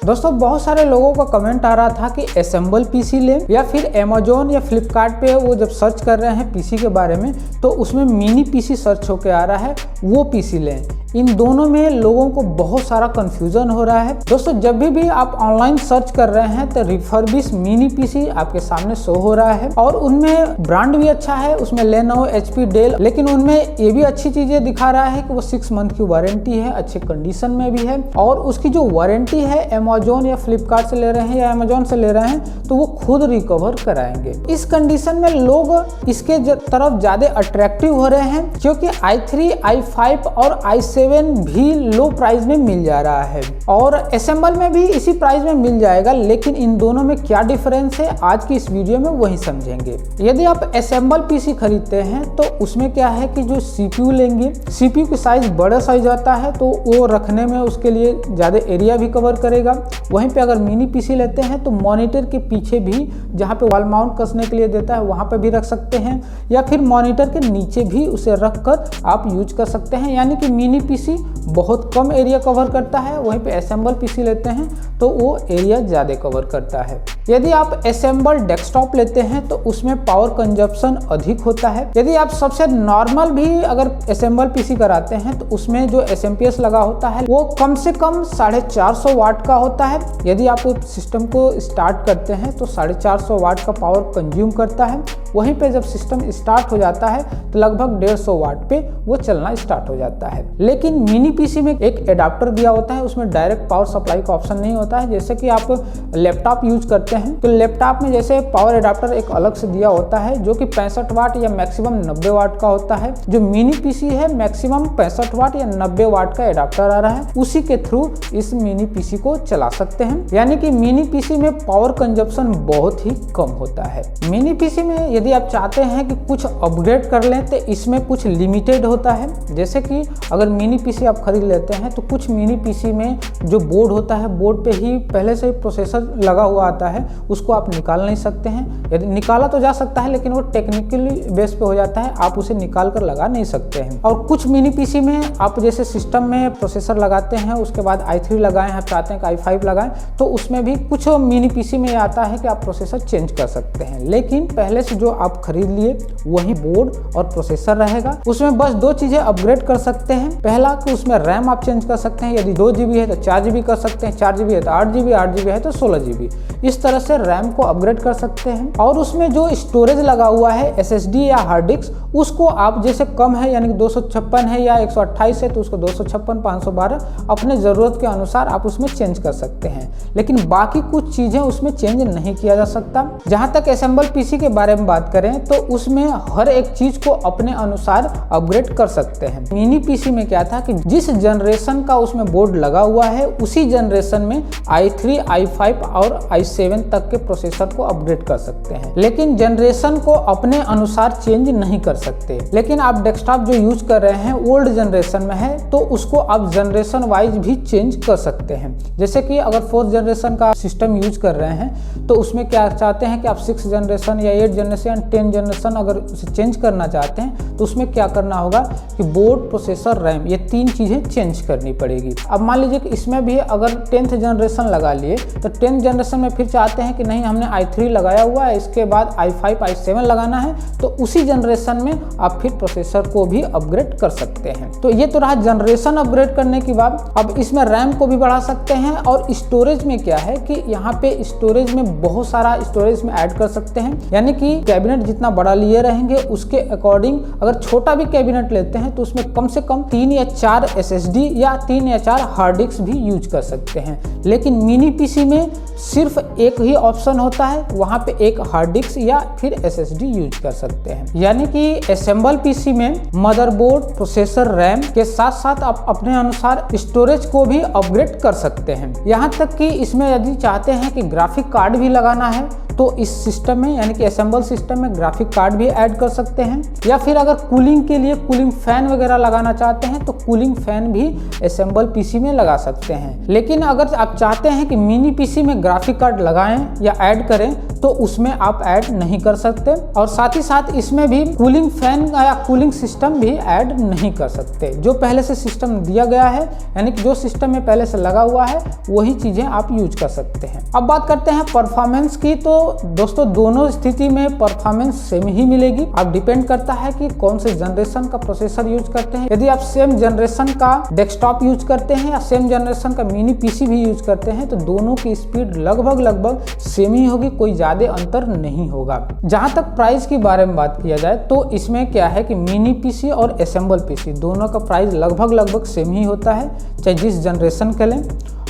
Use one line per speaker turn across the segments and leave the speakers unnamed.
दोस्तों बहुत सारे लोगों का कमेंट आ रहा था कि असेंबल पीसी लें या फिर अमेजोन या फ्लिपकार्ट पे वो जब सर्च कर रहे हैं पीसी के बारे में तो उसमें मिनी पीसी सर्च होके आ रहा है, वो पीसी लें। इन दोनों में लोगों को बहुत सारा कंफ्यूजन हो रहा है। दोस्तों जब भी आप ऑनलाइन सर्च कर रहे हैं तो रिफर्बिश मिनी पीसी आपके सामने शो हो रहा है और उनमें ब्रांड भी अच्छा है, उसमें लेनोवो, एचपी, डेल, लेकिन उनमें ये भी अच्छी चीजें दिखा रहा है कि वो 6 मंथ की वारंटी है, अच्छे कंडीशन में भी है और उसकी जो वारंटी है अमेजोन या फ्लिपकार्ट से ले रहे हैं या अमेजोन से ले रहे हैं तो वो खुद रिकवर कराएंगे। इस कंडीशन में लोग इसके तरफ ज्यादा अट्रैक्टिव हो रहे हैं क्योंकि i3, i5 और i7 भी लो प्राइस में मिल जा रहा है और असेंबल में भी इसी प्राइस में मिल जाएगा। लेकिन इन दोनों में क्या डिफरेंस है आज की इस वीडियो में वही समझेंगे। यदि आप असेंबल पीसी खरीदते हैं तो उसमें क्या है कि जो सीपीयू लेंगे, सीपीयू की साइज बड़ा साइज आता है तो वो रखने में उसके लिए ज्यादा एरिया भी कवर करेगा। वहीं पे अगर मिनी पीसी लेते हैं तो मॉनिटर के पीछे भी जहाँ पे वॉल माउंट कसने के लिए देता है वहां पे भी रख सकते हैं या फिर मॉनिटर के नीचे भी उसे रखकर आप यूज कर सकते हैं। यानी कि मिनी पीसी बहुत कम एरिया कवर करता है, वहीं पे असेंबल पीसी लेते हैं तो वो एरिया ज़्यादा कवर करता है। यदि आप असेंबल डेस्कटॉप लेते हैं तो उसमें पावर कंजप्शन अधिक होता है। यदि आप सबसे नॉर्मल भी अगर असेंबल पीसी कराते हैं तो उसमें जो एसएमपीएस लगा होता है वो कम से कम 450 वाट का होता है। यदि आप सिस्टम को स्टार्ट करते हैं तो 450 वाट का पावर कंज्यूम करता है। वहीं पे जब सिस्टम स्टार्ट हो जाता है तो लगभग 150 वाट पे वो चलना स्टार्ट हो जाता है। लेकिन मिनी पीसी में एक एडाप्टर दिया होता है, उसमें डायरेक्ट पावर सप्लाई का ऑप्शन नहीं होता है। जैसे कि आप लैपटॉप यूज करते हैं तो लैपटॉप में जैसे पावर एडाप्टर एक अलग से दिया होता है जो कि 65 वाट या मैक्सिमम 90 वाट का होता है। जो मिनी पीसी है मैक्सिमम 65 वाट या 90 वाट का एडाप्टर आ रहा है, उसी के थ्रू इस मिनी पीसी को चला सकते हैं। यानी कि मिनी पीसी में पावर कंजप्शन बहुत ही कम होता है। मिनी पीसी में यदि आप चाहते हैं कि कुछ अपग्रेड कर लें तो इसमें कुछ लिमिटेड होता है। जैसे कि अगर मिनी पीसी आप खरीद लेते हैं तो कुछ मिनी पीसी में जो बोर्ड होता है, बोर्ड पे ही पहले से ही प्रोसेसर लगा हुआ आता है, उसको आप निकाल नहीं सकते हैं। यदि निकाला तो जा सकता है लेकिन वो टेक्निकली बेस पे हो जाता है, आप उसे निकाल कर लगा नहीं सकते हैं। और कुछ मिनी पीसी में आप जैसे सिस्टम में प्रोसेसर लगाते हैं उसके बाद i3 लगाएं, आप चाहते हैं कि i5 लगाएं तो उसमें भी कुछ मिनी पीसी में आता है कि आप प्रोसेसर चेंज कर सकते हैं। लेकिन पहले से जो आप खरीद लिए वही बोर्ड और प्रोसेसर रहेगा। उसमें बस 2 चीजें अपग्रेड कर सकते हैं। पहला कि उसमें रैम आप चेंज कर सकते हैं, यदि 2 GB है तो 4 GB कर सकते हैं, 4 GB है तो 8 GB, 8 GB है तो 16 GB। इस तरह से रैम को अपग्रेड कर सकते हैं। और उसमें जो स्टोरेज लगा हुआ है SSD या हार्ड डिस्क, उसको आप जैसे कम है यानी कि 256 है या 128 है तो उसको 256, 512 अपने ज़रूरत के अनुसार आप उसमें चेंज कर सकते हैं। लेकिन बाकी कुछ चीज़ें उसमें चेंज नहीं किया जा सकता। जहाँ तक असेंबल पीसी के बारे में बात करें तो उसमें हर एक चीज़ को अपने अनुसार अपग्रेड कर सकते हैं। मिनी पीसी में क्या था कि जिस जनरेशन का उसमें बोर्ड लगा हुआ है उसी जनरेशन में i3, i5 और i7 तक के प्रोसेसर को अपग्रेड कर सकते हैं, लेकिन जनरेशन को अपने अनुसार चेंज नहीं कर सकते। लेकिन आप डेस्कटॉप जो यूज कर रहे हैं ओल्ड जनरेशन में है तो उसको आप जनरेशन वाइज भी चेंज कर सकते हैं। जैसे कि अगर 4th जनरेशन का सिस्टम यूज कर रहे हैं तो उसमें क्या चाहते हैं कि आप 6th जनरेशन या 8th जनरेशन, 10th जनरेशन अगर उसे चेंज करना चाहते हैं तो उसमें क्या करना होगा कि बोर्ड, प्रोसेसर, रैम, ये 3 चीजें चेंज करनी पड़ेगी। अब मान लीजिए कि इसमें भी अगर 10th जनरेशन लगा लिए तो 10th जनरेशन में फिर चाहते हैं कि नहीं हमने i3 लगाया हुआ है, इसके बाद i5, i7 लगाना है तो उसी जनरेशन में आप फिर प्रोसेसर को भी अपग्रेड कर सकते हैं। तो ये तो रहा जनरेशन अपग्रेड करने की बात। अब इसमें रैम को भी बढ़ा सकते हैं और स्टोरेज में क्या है कि यहाँ पे स्टोरेज में बहुत सारा स्टोरेज में ऐड कर सकते हैं। यानी कि कैबिनेट जितना बड़ा लिए रहेंगे उसके अकॉर्डिंग अगर छोटा भी कैबिनेट लेते हैं तो उसमें कम से कम 3 या 4 SSD या 3 या 4 हार्ड डिस्क भी यूज कर सकते हैं। लेकिन मिनी पीसी में सिर्फ एक ही ऑप्शन होता है, वहां पे एक हार्ड डिस्क या फिर SSD यूज कर सकते हैं। यानी कि असेंबल पीसी में मदरबोर्ड, प्रोसेसर, रैम के साथ साथ आप अपने अनुसार स्टोरेज को भी अपग्रेड कर सकते हैं। यहाँ तक कि इसमें यदि चाहते हैं कि ग्राफिक कार्ड भी लगाना है तो इस सिस्टम में यानी कि असेंबल सिस्टम में ग्राफिक कार्ड भी ऐड कर सकते हैं। या फिर अगर कूलिंग के लिए कूलिंग फैन वगैरह लगाना चाहते हैं तो कूलिंग फैन भी असेंबल पीसी में लगा सकते हैं। लेकिन अगर आप चाहते हैं कि मिनी पीसी में ग्राफिक कार्ड लगाएं या ऐड करें तो उसमें आप ऐड नहीं कर सकते। और साथ ही साथ इसमें भी कूलिंग फैन या कूलिंग सिस्टम भी ऐड नहीं कर सकते। जो पहले से सिस्टम दिया गया है, यानी कि जो सिस्टम में पहले से लगा हुआ है वही चीज़ें आप यूज कर सकते हैं। अब बात करते हैं परफॉर्मेंस की। तो दोस्तों दोनों स्थिति में परफॉर्मेंस सेम ही मिलेगी। अब डिपेंड करता है कि कौन से जनरेशन का प्रोसेसर यूज करते हैं। यदि आप सेम जनरेशन का डेस्कटॉप यूज करते हैं या सेम जनरेशन का मिनी पीसी भी यूज करते हैं तो दोनों की स्पीड लगभग सेम ही होगी, कोई ज़्यादा अंतर नहीं होगा। जहाँ तक प्राइस के बारे में बात किया जाए तो इसमें क्या है कि मिनी पीसी और असेंबल पीसी दोनों का प्राइस लगभग सेम ही होता है, चाहे जिस जनरेशन के लें।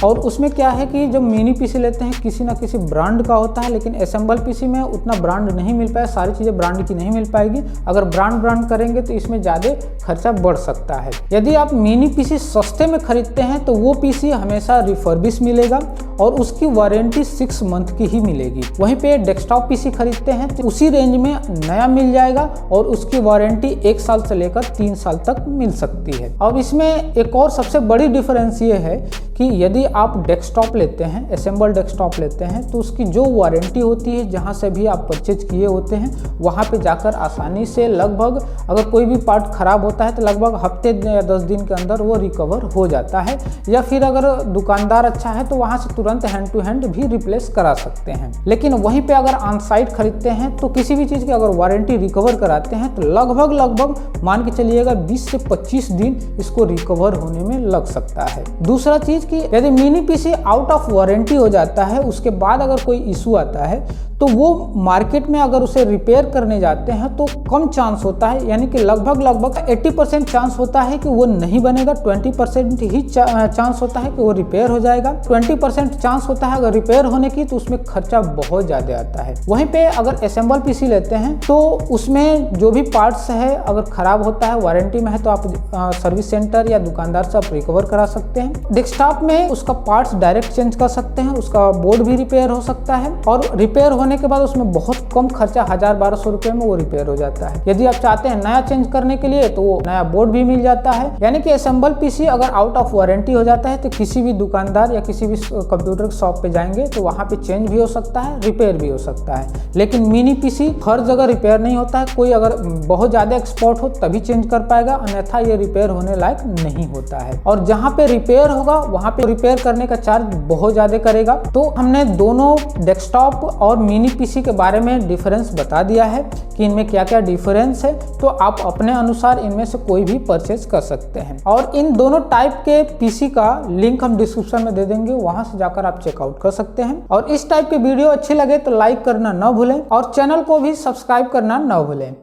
और उसमें क्या है कि जो मिनी पीसी लेते हैं किसी ना किसी ब्रांड का होता है, लेकिन असेंबल पीसी में उतना ब्रांड नहीं मिल पाए, सारी चीज़ें ब्रांड की नहीं मिल पाएगी। अगर ब्रांड करेंगे तो इसमें ज़्यादा खर्चा बढ़ सकता है। यदि आप मिनी पीसी सस्ते में खरीदते हैं तो वो पीसी हमेशा रिफर्बिश मिलेगा और उसकी वारंटी 6 मंथ की ही मिलेगी। वहीं पे डेस्कटॉप पीसी खरीदते हैं तो उसी रेंज में नया मिल जाएगा और उसकी वारंटी 1 साल से लेकर 3 साल तक मिल सकती है। अब इसमें एक और सबसे बड़ी डिफरेंस ये है कि यदि आप डेस्कटॉप लेते हैं, असेंबल डेस्कटॉप लेते हैं, तो उसकी जो वारंटी होती है जहां से भी आप परचेज किए होते हैं वहां पे जाकर आसानी से लगभग अगर कोई भी पार्ट खराब होता है तो लगभग हफ्ते या 10 दिन के अंदर वो रिकवर हो जाता है, या फिर अगर दुकानदार अच्छा है तो वहां से तुरंत हैंड टू हैंड भी रिप्लेस करा सकते हैं। लेकिन वहीं पे अगर ऑन साइट खरीदते हैं तो किसी भी चीज़ की अगर वारंटी रिकवर कराते हैं तो लगभग मान के चलिएगा 20 से 25 दिन इसको रिकवर होने में लग सकता है। दूसरा चीज़ कि यदि mini PC out of warranty हो जाता है, उसके बाद अगर कोई इशू आता है तो वो मार्केट में अगर उसे रिपेयर करने जाते हैं तो कम चांस होता है, यानी कि लगभग 80% चांस होता है कि वो नहीं बनेगा, 20% ही चांस होता है कि वो रिपेयर हो जाएगा। 20% चांस होता है अगर रिपेयर होने की तो उसमें खर्चा बहुत ज़्यादा आता है। वहीं पे अगर असेंबल पीसी लेते हैं तो उसमें जो भी पार्ट्स है अगर खराब होता है, वारंटी में है, तो आप सर्विस सेंटर या दुकानदार से आप रिकवर करा सकते हैं। डेस्कटॉप में उसका पार्ट्स डायरेक्ट चेंज कर सकते हैं, उसका बोर्ड भी रिपेयर हो सकता है और रिपेयर होने के बाद उसमें बहुत कम खर्चा 1000-1200 रुपए में वो रिपेयर हो जाता है। यदि आप चाहते हैं नया चेंज करने के लिए तो वो नया बोर्ड भी मिल जाता है। यानी कि असेंबल पीसी अगर आउट ऑफ वारंटी हो जाता है तो किसी भी दुकानदार या किसी भी कंप्यूटर शॉप पे जाएंगे तो वहां पे चेंज भी हो सकता है, रिपेयर भी हो सकता है। लेकिन मिनी पीसी हर जगह रिपेयर नहीं होता है, कोई अगर बहुत ज्यादा एक्सपर्ट हो तभी चेंज कर पाएगा, अन्यथा ये रिपेयर होने लायक नहीं होता है। और जहाँ पे रिपेयर होगा वहां पे रिपेयर करने का चार्ज बहुत ज्यादा करेगा। तो हमने दोनों डेस्कटॉप और मिनी पीसी के बारे में डिफरेंस बता दिया है कि इनमें क्या क्या डिफरेंस है, तो आप अपने अनुसार इनमें से कोई भी परचेज कर सकते हैं। और इन दोनों टाइप के पीसी का लिंक हम डिस्क्रिप्शन में दे देंगे, वहां से जाकर आप चेकआउट कर सकते हैं। और इस टाइप के वीडियो अच्छे लगे तो लाइक करना ना भूलें और चैनल को भी सब्सक्राइब करना ना भूलें।